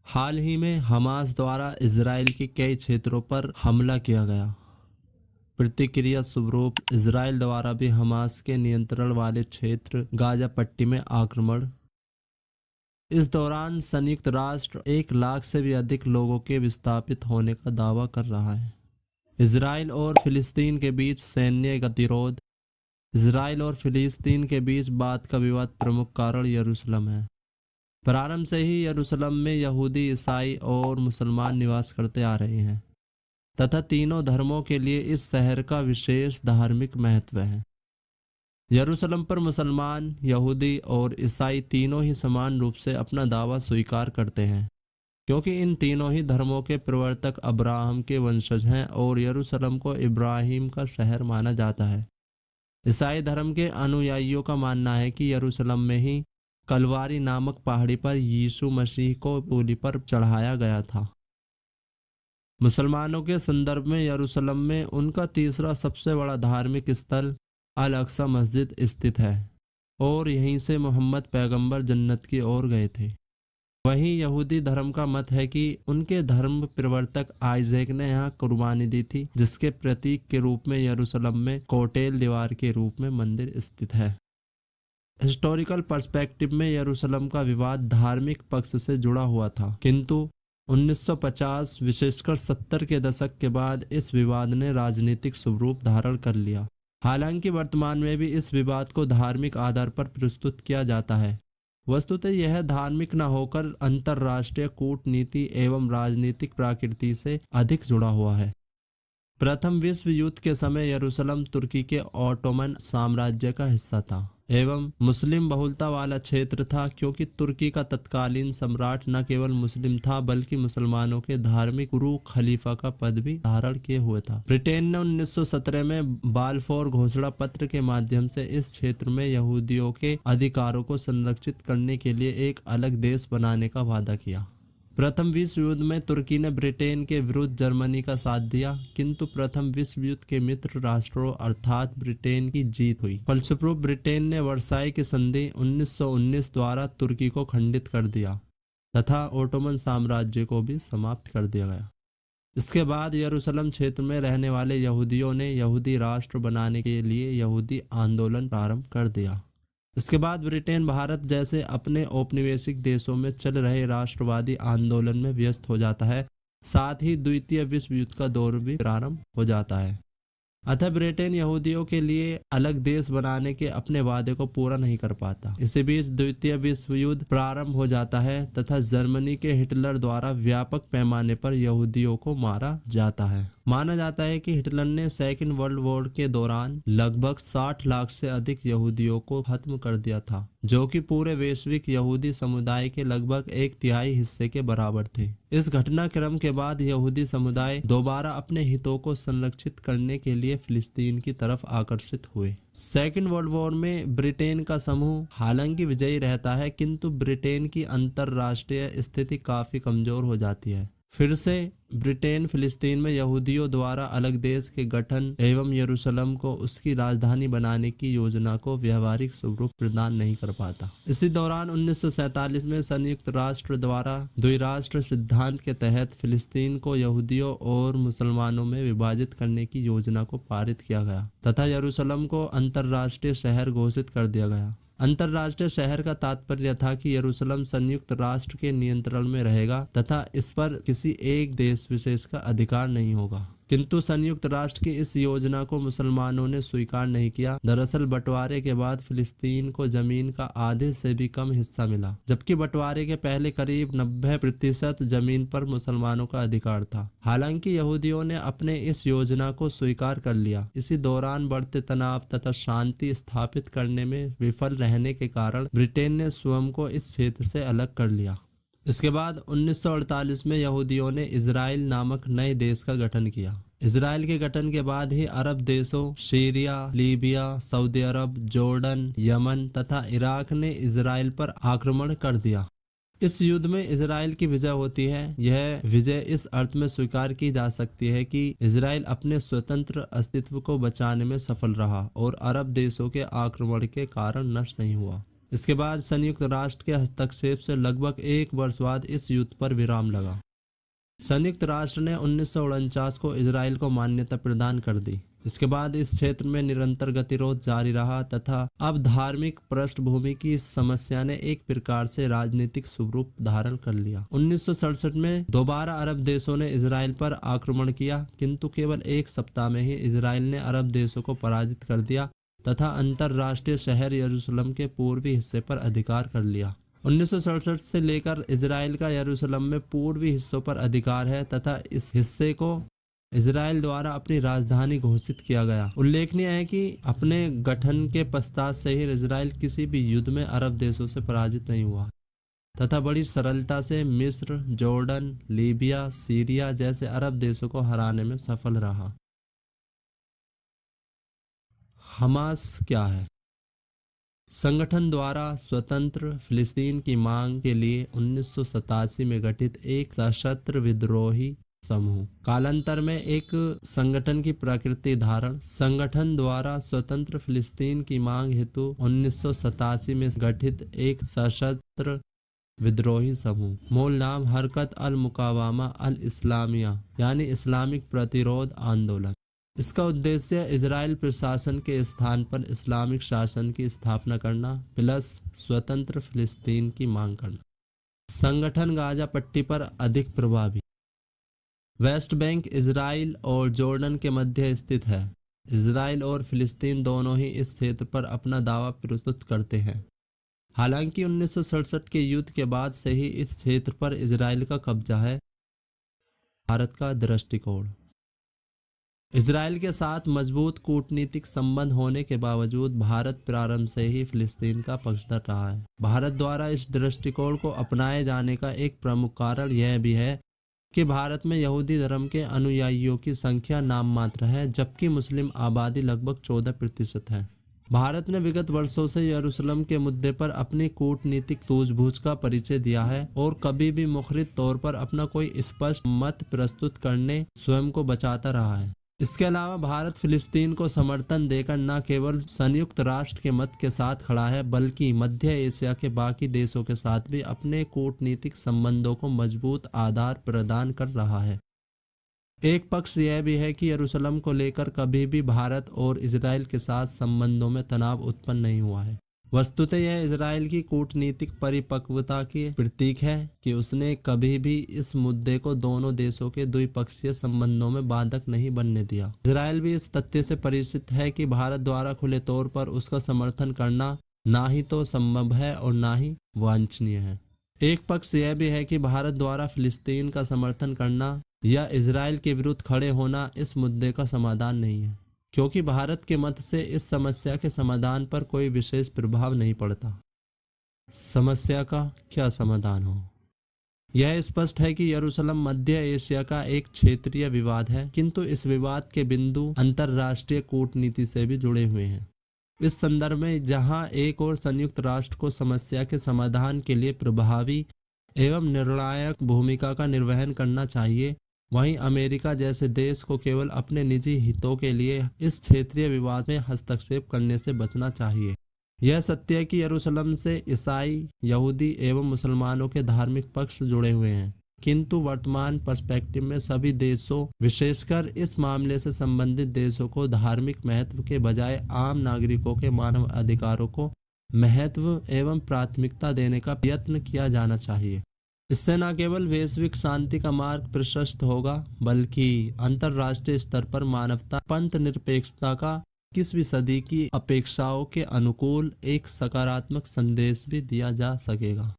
हाल ही में हमास द्वारा इजराइल के कई क्षेत्रों पर हमला किया गया। प्रतिक्रिया स्वरूप इजराइल द्वारा भी हमास के नियंत्रण वाले क्षेत्र गाजा पट्टी में आक्रमण। इस दौरान संयुक्त राष्ट्र 1 लाख से भी अधिक लोगों के विस्थापित होने का दावा कर रहा है। इजराइल और फिलिस्तीन के बीच सैन्य गतिरोध। इजराइल और फिलिस्तीन के बीच बात का विवाद प्रमुख कारण यरूशलेम है। प्रारंभ से ही यरूशलेम में यहूदी, ईसाई और मुसलमान निवास करते आ रहे हैं तथा तीनों धर्मों के लिए इस शहर का विशेष धार्मिक महत्व है। यरूशलेम पर मुसलमान, यहूदी और ईसाई तीनों ही समान रूप से अपना दावा स्वीकार करते हैं, क्योंकि इन तीनों ही धर्मों के प्रवर्तक अब्राहम के वंशज हैं और यरूशलेम को इब्राहिम का शहर माना जाता है। ईसाई धर्म के अनुयायियों का मानना है कि यरूशलेम में ही कलवारी नामक पहाड़ी पर यीशु मसीह को सूली पर चढ़ाया गया था। मुसलमानों के संदर्भ में यरूशलेम में उनका तीसरा सबसे बड़ा धार्मिक स्थल अल अक्सा मस्जिद स्थित है और यहीं से मोहम्मद पैगंबर जन्नत की ओर गए थे। वहीं यहूदी धर्म का मत है कि उनके धर्म प्रवर्तक आइजैक ने यहाँ कुर्बानी दी थी, जिसके प्रतीक के रूप में यरूशलेम में कोटेल दीवार के रूप में मंदिर स्थित है। हिस्टोरिकल पर्सपेक्टिव में यरूशलेम का विवाद धार्मिक पक्ष से जुड़ा हुआ था, किंतु 1950 विशेषकर 70 के दशक के बाद इस विवाद ने राजनीतिक स्वरूप धारण कर लिया। हालांकि वर्तमान में भी इस विवाद को धार्मिक आधार पर प्रस्तुत किया जाता है। वस्तुतः यह धार्मिक न होकर अंतर्राष्ट्रीय कूटनीति एवं राजनीतिक प्रकृति से अधिक जुड़ा हुआ है। प्रथम विश्व युद्ध के समय यरूशलेम तुर्की के ऑटोमन साम्राज्य का हिस्सा था एवं मुस्लिम बहुलता वाला क्षेत्र था, क्योंकि तुर्की का तत्कालीन सम्राट न केवल मुस्लिम था बल्कि मुसलमानों के धार्मिक गुरु खलीफा का पद भी धारण किए हुए था। ब्रिटेन ने 1917 में बाल्फोर घोषणा पत्र के माध्यम से इस क्षेत्र में यहूदियों के अधिकारों को संरक्षित करने के लिए एक अलग देश बनाने का वादा किया। प्रथम विश्व युद्ध में तुर्की ने ब्रिटेन के विरुद्ध जर्मनी का साथ दिया, किंतु प्रथम विश्व युद्ध के मित्र राष्ट्रों अर्थात ब्रिटेन की जीत हुई। फलस्वरूप ब्रिटेन ने वर्साई की संधि 1919 द्वारा तुर्की को खंडित कर दिया तथा ओटोमन साम्राज्य को भी समाप्त कर दिया गया। इसके बाद यरूशलेम क्षेत्र में रहने वाले यहूदियों ने यहूदी राष्ट्र बनाने के लिए यहूदी आंदोलन प्रारंभ कर दिया। इसके बाद ब्रिटेन भारत जैसे अपने औपनिवेशिक देशों में चल रहे राष्ट्रवादी आंदोलन में व्यस्त हो जाता है। साथ ही द्वितीय विश्व युद्ध का दौर भी प्रारंभ हो जाता है। अतः ब्रिटेन यहूदियों के लिए अलग देश बनाने के अपने वादे को पूरा नहीं कर पाता। इसी बीच द्वितीय विश्व युद्ध प्रारंभ हो जाता है तथा जर्मनी के हिटलर द्वारा व्यापक पैमाने पर यहूदियों को मारा जाता है। माना जाता है कि हिटलर ने सेकेंड वर्ल्ड वॉर के दौरान लगभग 60 लाख से अधिक यहूदियों को खत्म कर दिया था, जो कि पूरे वैश्विक यहूदी समुदाय के लगभग 1/3 हिस्से के बराबर थे। इस घटनाक्रम के बाद यहूदी समुदाय दोबारा अपने हितों को संरक्षित करने के लिए फिलिस्तीन की तरफ आकर्षित हुए। सेकेंड वर्ल्ड वॉर में ब्रिटेन का समूह हालांकि विजयी रहता है, किंतु ब्रिटेन की अंतरराष्ट्रीय स्थिति काफी कमजोर हो जाती है। फिर से ब्रिटेन फिलिस्तीन में यहूदियों द्वारा अलग देश के गठन एवं यरूशलेम को उसकी राजधानी बनाने की योजना को व्यवहारिक स्वरूप प्रदान नहीं कर पाता। इसी दौरान 1947 में संयुक्त राष्ट्र द्वारा द्विराष्ट्र सिद्धांत के तहत फिलिस्तीन को यहूदियों और मुसलमानों में विभाजित करने की योजना को पारित किया गया तथा यरूशलेम को अंतर्राष्ट्रीय शहर घोषित कर दिया गया। अंतर्राष्ट्रीय शहर का तात्पर्य था कि यरूशलेम संयुक्त राष्ट्र के नियंत्रण में रहेगा तथा इस पर किसी एक देश विशेष का अधिकार नहीं होगा। किंतु संयुक्त राष्ट्र की इस योजना को मुसलमानों ने स्वीकार नहीं किया। दरअसल बंटवारे के बाद फिलिस्तीन को जमीन का आधे से भी कम हिस्सा मिला, जबकि बंटवारे के पहले करीब 90% जमीन पर मुसलमानों का अधिकार था। हालांकि यहूदियों ने अपने इस योजना को स्वीकार कर लिया। इसी दौरान बढ़ते तनाव तथा शांति स्थापित करने में विफल रहने के कारण ब्रिटेन ने स्वयं को इस क्षेत्र से अलग कर लिया। इसके बाद 1948 में यहूदियों ने इजराइल नामक नए देश का गठन किया। इजराइल के गठन के बाद ही अरब देशों सीरिया, लीबिया, सऊदी अरब, जॉर्डन, यमन तथा इराक ने इजराइल पर आक्रमण कर दिया। इस युद्ध में इजराइल की विजय होती है। यह विजय इस अर्थ में स्वीकार की जा सकती है कि इजराइल अपने स्वतंत्र अस्तित्व को बचाने में सफल रहा और अरब देशों के आक्रमण के कारण नष्ट नहीं हुआ। इसके बाद संयुक्त राष्ट्र के हस्तक्षेप से लगभग 1 वर्ष बाद इस युद्ध पर विराम लगा। संयुक्त राष्ट्र ने 1949 को इजराइल को मान्यता प्रदान कर दी। इसके बाद इस क्षेत्र में निरंतर गतिरोध जारी रहा तथा अब धार्मिक पृष्ठभूमि की इस समस्या ने एक प्रकार से राजनीतिक स्वरूप धारण कर लिया। 1967 में दोबारा अरब देशों ने इजराइल पर आक्रमण किया, किंतु केवल 1 सप्ताह में ही इजराइल ने अरब देशों को पराजित कर दिया तथा अंतर्राष्ट्रीय शहर यरूशलेम के पूर्वी हिस्से पर अधिकार कर लिया। 1967 से लेकर इजराइल का यरूशलेम में पूर्वी हिस्सों पर अधिकार है तथा इस हिस्से को इजराइल द्वारा अपनी राजधानी घोषित किया गया। उल्लेखनीय है कि अपने गठन के पश्चात से ही इजराइल किसी भी युद्ध में अरब देशों से पराजित नहीं हुआ तथा बड़ी सरलता से मिस्र, जॉर्डन, लीबिया, सीरिया जैसे अरब देशों को हराने में सफल रहा। हमास क्या है? संगठन द्वारा स्वतंत्र फिलिस्तीन की मांग के लिए 1987 में गठित एक सशस्त्र विद्रोही समूह। कालांतर में एक संगठन की प्रकृति धारण। संगठन द्वारा स्वतंत्र फिलिस्तीन की मांग हेतु 1987 में गठित एक सशस्त्र विद्रोही समूह। मूल नाम हरकत अल मुकावामा अल इस्लामिया यानी इस्लामिक प्रतिरोध आंदोलन। इसका उद्देश्य इजराइल प्रशासन के स्थान पर इस्लामिक शासन की स्थापना करना प्लस स्वतंत्र फिलिस्तीन की मांग करना। संगठन गाजा पट्टी पर अधिक प्रभावी। वेस्ट बैंक इजराइल और जॉर्डन के मध्य स्थित है। इजराइल और फिलिस्तीन दोनों ही इस क्षेत्र पर अपना दावा प्रस्तुत करते हैं। हालांकि 1967 के युद्ध के बाद से ही इस क्षेत्र पर इजराइल का कब्जा है। भारत का दृष्टिकोण। इजराइल के साथ मजबूत कूटनीतिक संबंध होने के बावजूद भारत प्रारंभ से ही फिलिस्तीन का पक्षधर रहा है। भारत द्वारा इस दृष्टिकोण को अपनाए जाने का एक प्रमुख कारण यह भी है कि भारत में यहूदी धर्म के अनुयायियों की संख्या नाम मात्र है, जबकि मुस्लिम आबादी लगभग 14% है। भारत ने विगत वर्षों से यरूशलेम के मुद्दे पर अपनी कूटनीतिक सूझबूझ का परिचय दिया है और कभी भी मुखरित तौर पर अपना कोई स्पष्ट मत प्रस्तुत करने स्वयं को बचाता रहा है। इसके अलावा भारत फिलिस्तीन को समर्थन देकर न केवल संयुक्त राष्ट्र के मत के साथ खड़ा है, बल्कि मध्य एशिया के बाकी देशों के साथ भी अपने कूटनीतिक संबंधों को मजबूत आधार प्रदान कर रहा है। एक पक्ष यह भी है कि यरूशलेम को लेकर कभी भी भारत और इजराइल के साथ संबंधों में तनाव उत्पन्न नहीं हुआ है। वस्तुतः यह इजराइल की कूटनीतिक परिपक्वता की प्रतीक है कि उसने कभी भी इस मुद्दे को दोनों देशों के द्विपक्षीय संबंधों में बाधक नहीं बनने दिया। इजराइल भी इस तथ्य से परिचित है कि भारत द्वारा खुले तौर पर उसका समर्थन करना ना ही तो संभव है और ना ही वांछनीय है। एक पक्ष यह भी है कि भारत द्वारा फिलिस्तीन का समर्थन करना या इजराइल के विरुद्ध खड़े होना इस मुद्दे का समाधान नहीं है, क्योंकि भारत के मत से इस समस्या के समाधान पर कोई विशेष प्रभाव नहीं पड़ता। समस्या का क्या समाधान हो? यह स्पष्ट है कि यरूशलेम मध्य एशिया का एक क्षेत्रीय विवाद है, किंतु इस विवाद के बिंदु अंतर्राष्ट्रीय कूटनीति से भी जुड़े हुए हैं। इस संदर्भ में जहां एक और संयुक्त राष्ट्र को समस्या के समाधान के लिए प्रभावी एवं निर्णायक भूमिका का निर्वहन करना चाहिए, वहीं अमेरिका जैसे देश को केवल अपने निजी हितों के लिए इस क्षेत्रीय विवाद में हस्तक्षेप करने से बचना चाहिए। यह सत्य है कि यरूशलेम से ईसाई, यहूदी एवं मुसलमानों के धार्मिक पक्ष जुड़े हुए हैं, किंतु वर्तमान पर्सपेक्टिव में सभी देशों, विशेषकर इस मामले से संबंधित देशों को धार्मिक महत्व के बजाय आम नागरिकों के मानव अधिकारों को महत्व एवं प्राथमिकता देने का प्रयत्न किया जाना चाहिए। इससे न केवल वैश्विक शांति का मार्ग प्रशस्त होगा, बल्कि अंतर्राष्ट्रीय स्तर पर मानवता पंथ निरपेक्षता का 21वीं सदी की अपेक्षाओं के अनुकूल एक सकारात्मक संदेश भी दिया जा सकेगा।